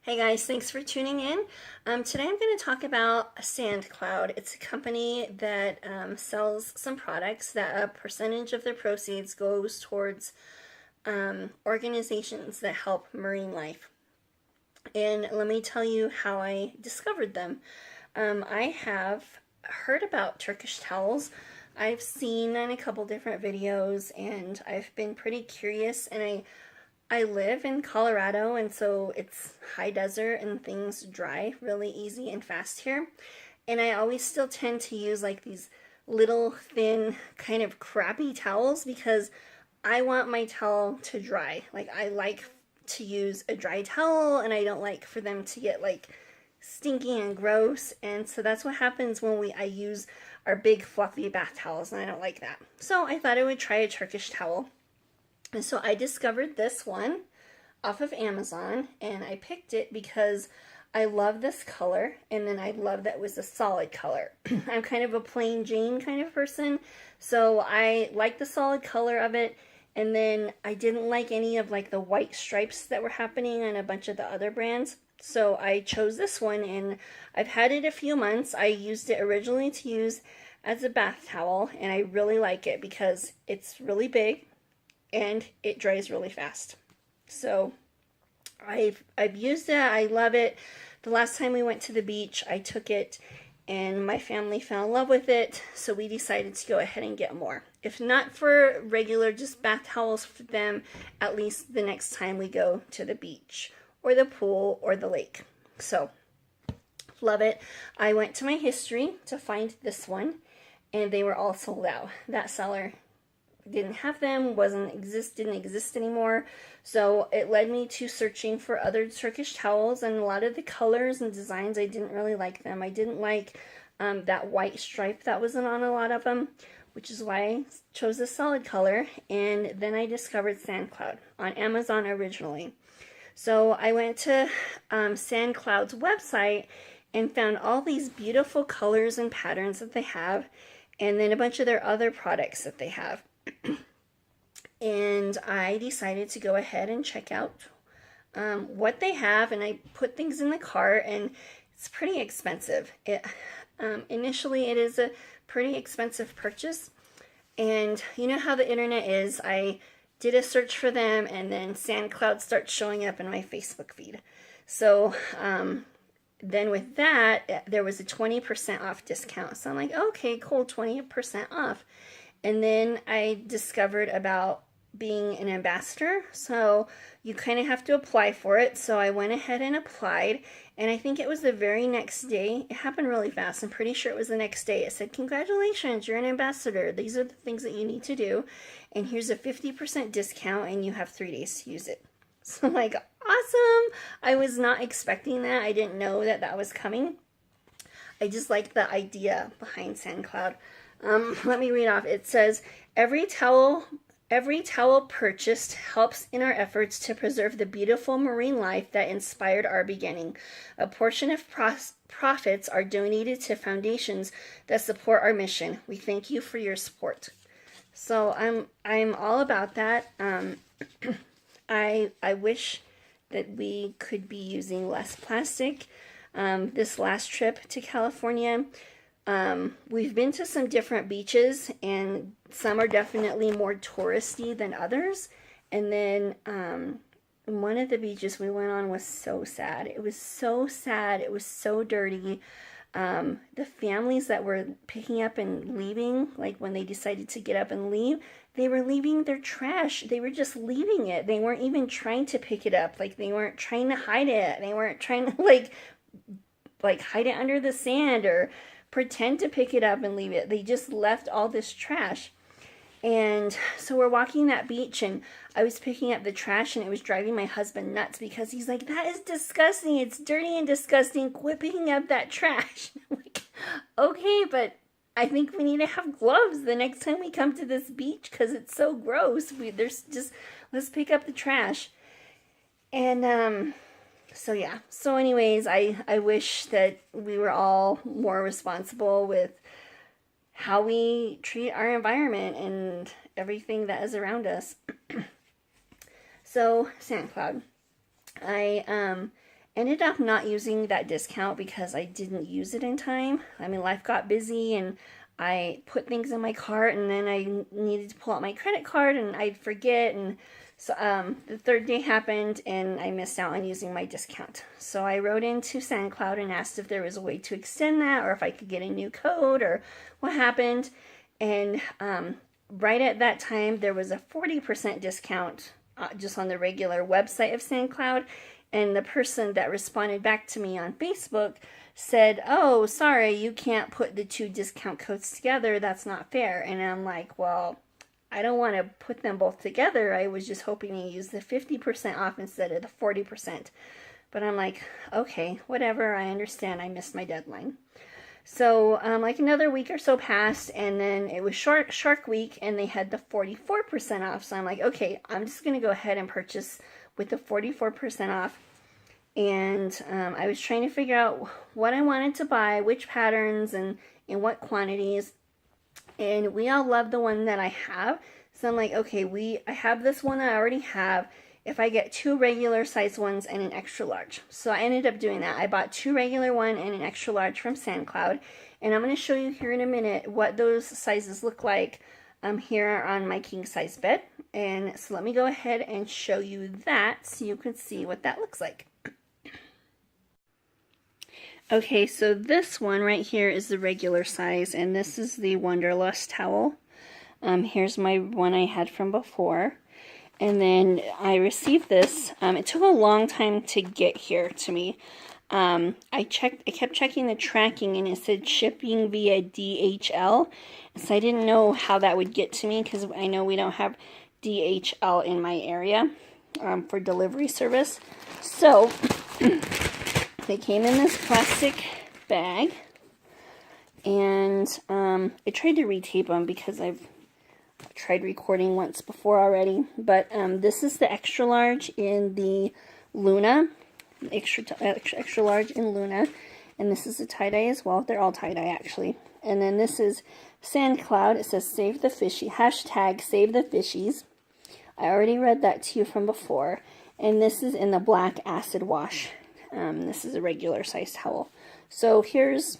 Hey guys, thanks for tuning in. Today I'm going to talk about SandCloud. It's a company that sells some products that a percentage of their proceeds goes towards organizations that help marine life. And let me tell you how I discovered them. I have heard about Turkish towels. I've seen in a couple different videos and I've been pretty curious, and I live in Colorado, and so it's high desert and things dry really easy and fast here. And I always still tend to use like these little thin kind of crappy towels because I want my towel to dry. Like I like to use a dry towel, and I don't like for them to get like stinky and gross. And so that's what happens when I use our big fluffy bath towels, and I don't like that. So I thought I would try a Turkish towel. And so I discovered this one off of Amazon, and I picked it because I love this color, and then I love that it was a solid color. I'm kind of a plain Jane kind of person, so I like the solid color of it, and then I didn't like any of like the white stripes that were happening on a bunch of the other brands. So I chose this one, and I've had it a few months. I used it originally to use as a bath towel, and I really like it because it's really big and it dries really fast. So I've used it. I love it. The last time we went to the beach, I took it and my family fell in love with it, so we decided to go ahead and get more. If not for regular just bath towels for them, at least the next time we go to the beach or the pool or the lake. So love it. I went to my history to find this one, and they were all sold out. That seller didn't have them, didn't exist anymore. So it led me to searching for other Turkish towels, and a lot of the colors and designs, I didn't really like them. I didn't like that white stripe that wasn't on a lot of them, which is why I chose a solid color. And then I discovered SandCloud on Amazon originally. So I went to SandCloud's website and found all these beautiful colors and patterns that they have, and then a bunch of their other products that they have. And I decided to go ahead and check out what they have, and I put things in the cart, and it's pretty expensive. Initially it is a pretty expensive purchase, and you know how the internet is. I did a search for them, and then SandCloud starts showing up in my Facebook feed. So then with that, there was a 20% off discount. So I'm like, okay, cool, 20% off. And then I discovered about being an ambassador, so you kind of have to apply for it. So I went ahead and applied, and I think it was the very next day. It happened really fast. I'm pretty sure it was the next day. It said, congratulations, you're an ambassador. These are the things that you need to do, and here's a 50% discount, and you have 3 days to use it. So I'm like, awesome. I was not expecting that. I didn't know that that was coming. I just liked the idea behind SandCloud. Let me read off. It says, every towel purchased helps in our efforts to preserve the beautiful marine life that inspired our beginning. A portion of profits are donated to foundations that support our mission. We thank you for your support. So I'm all about that. I wish that we could be using less plastic. This last trip to California, we've been to some different beaches, and some are definitely more touristy than others. And then one of the beaches we went on was so sad. It was so sad. It was so dirty. The families that were picking up and leaving, like when they decided to get up and leave, they were leaving their trash. They were just leaving it. They weren't even trying to pick it up. Like they weren't trying to hide it. They weren't trying to like hide it under the sand or pretend to pick it up and leave it. They just left all this trash. And so we're walking that beach, and I was picking up the trash, and it was driving my husband nuts because he's like, that is disgusting. It's dirty and disgusting. Quit picking up that trash. I'm like, okay, but I think we need to have gloves the next time we come to this beach because it's so gross. Let's pick up the trash. And so yeah. So anyways, I wish that we were all more responsible with how we treat our environment and everything that is around us. So SandCloud, I Ended up not using that discount because I didn't use it in time. I mean, life got busy and I put things in my cart, and then I needed to pull out my credit card and I'd forget, and so the third day happened and I missed out on using my discount. So I wrote into SandCloud and asked if there was a way to extend that, or if I could get a new code, or what happened. And right at that time there was a 40% discount just on the regular website of SandCloud. And the person that responded back to me on Facebook said, "Oh, sorry, you can't put the two discount codes together. That's not fair." And I'm like, well, I don't want to put them both together. I was just hoping to use the 50% off instead of the 40%. But I'm like, okay, whatever, I understand. I missed my deadline. So like another week or so passed, and then it was Shark Week, and they had the 44% off. So I'm like, okay, I'm just going to go ahead and purchase with the 44% off. And I was trying to figure out what I wanted to buy, which patterns, and in what quantities. And we all love the one that I have. So I'm like, okay, I have this one I already have. If I get two regular size ones and an extra large. So I ended up doing that. I bought two regular one and an extra large from SandCloud. And I'm going to show you here in a minute what those sizes look like here on my king size bed. And so let me go ahead and show you that so you can see what that looks like. Okay, so this one right here is the regular size, and this is the Wanderlust towel. Here's my one I had from before. And then I received this. It took a long time to get here to me. I kept checking the tracking, and it said shipping via DHL. So I didn't know how that would get to me, because I know we don't have DHL in my area for delivery service. So they came in this plastic bag, and I tried to retape them because I've tried recording once before already. But this is the extra large in the Luna, extra large in Luna, and this is a tie-dye as well. They're all tie-dye actually. And then this is SandCloud. It says save the fishy, hashtag save the fishies. I already read that to you from before. And this is in the black acid wash. This is a regular size towel. So here's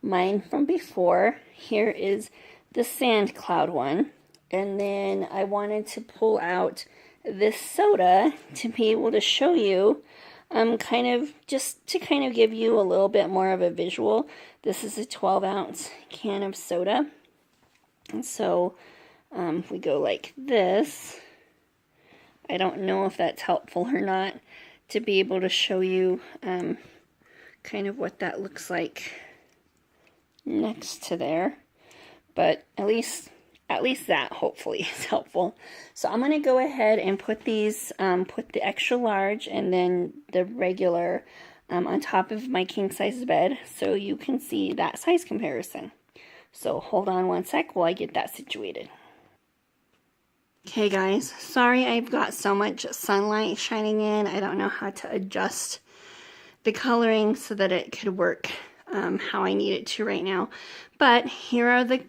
mine from before. Here is the SandCloud one. And then I wanted to pull out this soda to be able to show you, just to give you a little bit more of a visual. This is a 12-ounce can of soda. And so if we go like this, I don't know if that's helpful or not, to be able to show you kind of what that looks like next to there. But at least that hopefully is helpful. So I'm going to go ahead and put these, put the extra large and then the regular on top of my king size bed, so you can see that size comparison. So hold on one sec while I get that situated. Okay guys, sorry I've got so much sunlight shining in. I don't know how to adjust the coloring so that it could work how I need it to right now. But here are the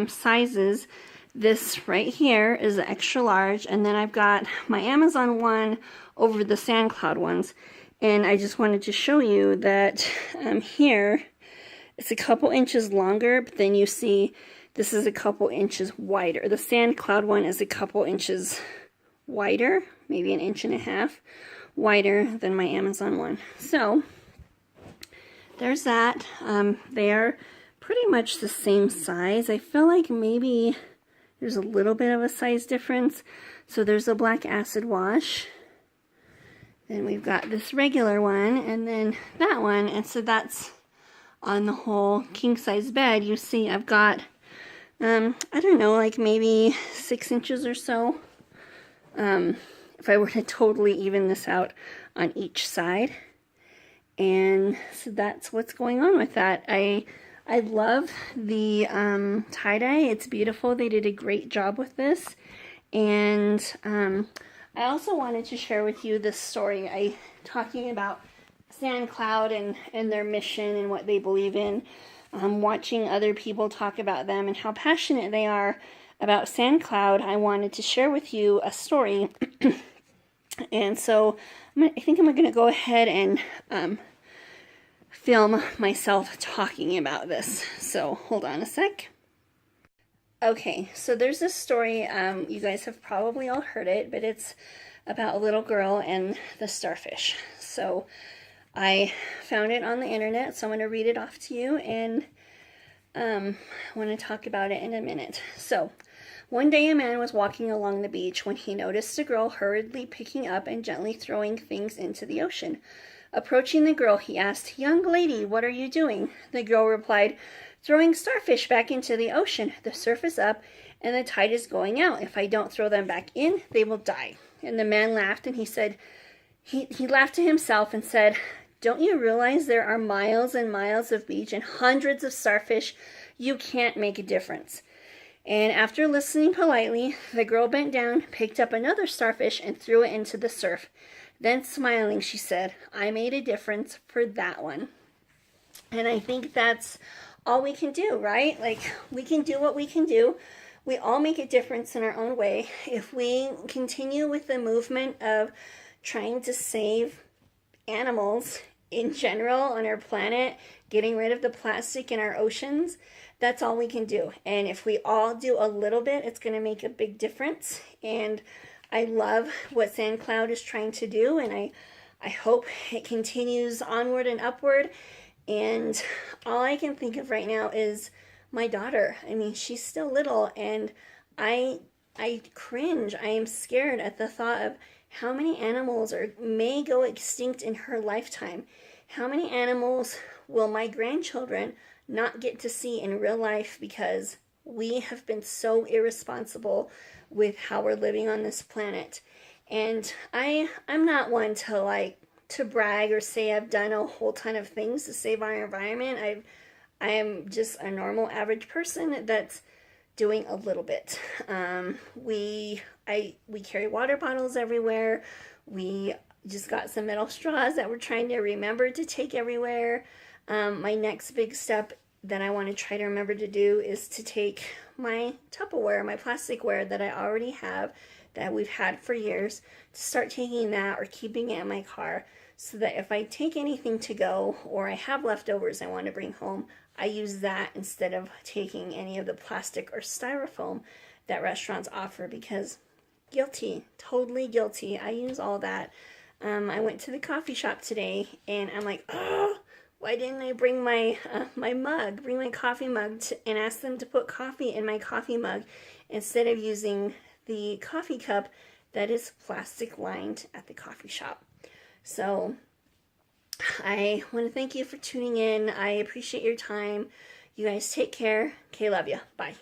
sizes. This right here is the extra large, and then I've got my Amazon one over the SandCloud ones. And I just wanted to show you that here it's a couple inches longer, but then you see this is a couple inches wider. The SandCloud one is a couple inches wider, maybe an inch and a half wider than my Amazon one. So there's that. They are pretty much the same size. I feel like maybe there's a little bit of a size difference. So there's a black acid wash. Then we've got this regular one, and then that one. And so that's on the whole king size bed. You see I've got, I don't know, like maybe 6 inches or so. If I were to totally even this out on each side. And so that's what's going on with that. I love the tie-dye. It's beautiful. They did a great job with this. And I also wanted to share with you this story. Talking about SandCloud and their mission and what they believe in. Watching other people talk about them and how passionate they are about SandCloud. I wanted to share with you a story And so I think I'm going to go ahead and film myself talking about this. So hold on a sec. Okay, so there's this story, you guys have probably all heard it, but it's about a little girl and the starfish. So I found it on the internet, so I'm going to read it off to you, and I want to talk about it in a minute. So, one day a man was walking along the beach when he noticed a girl hurriedly picking up and gently throwing things into the ocean. Approaching the girl, he asked, "Young lady, what are you doing?" The girl replied, "Throwing starfish back into the ocean. The surf is up and the tide is going out. If I don't throw them back in, they will die." And the man laughed, and he said, he laughed to himself and said, "Don't you realize there are miles and miles of beach and hundreds of starfish? You can't make a difference." And after listening politely, the girl bent down, picked up another starfish, and threw it into the surf. Then, smiling, she said, "I made a difference for that one." And I think that's all we can do, right? Like, we can do what we can do. We all make a difference in our own way. If we continue with the movement of trying to save animals in general on our planet, getting rid of the plastic in our oceans, that's all we can do. And if we all do a little bit, it's going to make a big difference. And I love what SandCloud is trying to do, and I hope it continues onward and upward. And all I can think of right now is my daughter. I mean, she's still little, and I cringe. I am scared at the thought of how many animals may go extinct in her lifetime. How many animals will my grandchildren not get to see in real life because we have been so irresponsible with how we're living on this planet? And I'm not one to brag or say I've done a whole ton of things to save our environment. I am just a normal average person that's doing a little bit. We carry water bottles everywhere. We just got some metal straws that we're trying to remember to take everywhere. My next big step that I want to try to remember to do is to take my Tupperware, my plasticware that I already have, that we've had for years, to start taking that or keeping it in my car, so that if I take anything to go or I have leftovers I want to bring home, I use that instead of taking any of the plastic or styrofoam that restaurants offer, because guilty, totally guilty. I use all that. I went to the coffee shop today and I'm like, oh, why didn't I bring my coffee mug and ask them to put coffee in my coffee mug instead of using the coffee cup that is plastic lined at the coffee shop. So I want to thank you for tuning in. I appreciate your time. You guys take care. Okay, love you. Bye.